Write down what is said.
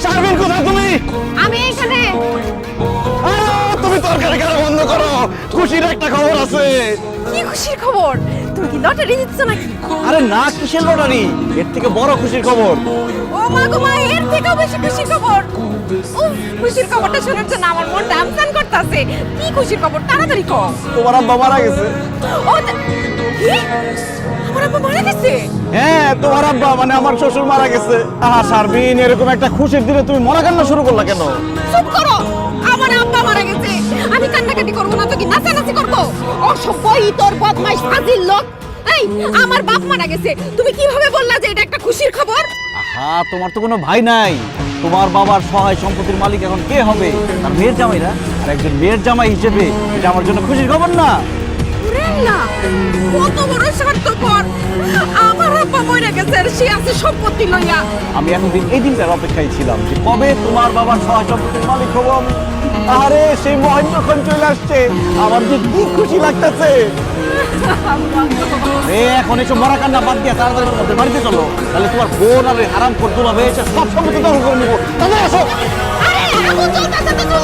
শারমিন কোথায় তুমি? আমি এখানে। তুমি তরকারি খাওয়া বন্ধ করো, খুশির একটা খবর আছে। কি খুশির খবর? তুমি কি লটারি জিতছ নাকি? আরে না, কিসের লটারি, এর থেকে বড় খুশির খবর। ও মা গো মা, এর থেকেও বেশি খুশির খবর। উফ, খুশির খবরটা শোনার জন্য আমার মনটা আমসান করতেছে। কি খুশির খবর, তাড়াতাড়ি কও। তোমার আব্বা মারা গেছে। ও কি? আমার আব্বা মারা গেছে? হ্যাঁ, তোমার আব্বা মানে আমার শ্বশুর মারা গেছে। আহা শারমিন, এরকম একটা খুশির দিনে তুমি মরা কান্না শুরু করলা কেন? চুপ করো, আমার আব্বা মারা গেছে। আমি কান্নাকাটি করবো না তো কি নাচানাচি করবো? অসভ্য ইতর বদমাইশ ফাজিল লোক। এই, আমার বাপ মারা গেছে, তুমি কিভাবে বললা যে এটা একটা খুশির খবর? আহা, তোমার তো কোনো ভাই নাই। তোমার বাবার সহায় সম্পত্তির মালিক এখন কে হবে? তার মেয়ের জামাইরা। আর একজন মেয়ের জামাই হিসেবে এটা আমার জন্য খুশির খবর না? ওরে আল্লাহ, কত বড় স্বার্থপর। আমার আব্বা মরে গেছে আর সে আছে সম্পত্তি লইয়া। আমি এতদিন এই দিনটার অপেক্ষায় ছিলাম যে কবে তোমার বাবার সহায় সম্পত্তির মালিক হবো আমি। আরে সেই মহেন্দ্রক্ষণ চলে আসছে, আমার যে কি খুশি লাগতেছে। এখন এসব মরা কান্না বাদ দিয়ে তাড়াতাড়ি তোমাদের বাড়িতে চলো, তাহলে তোমার বোন আর হারাম করতে হবে, সব সম্পত্তি দখল করে নেবো। তাহলে আসো। আরে আগুন জ্বলতেছে তো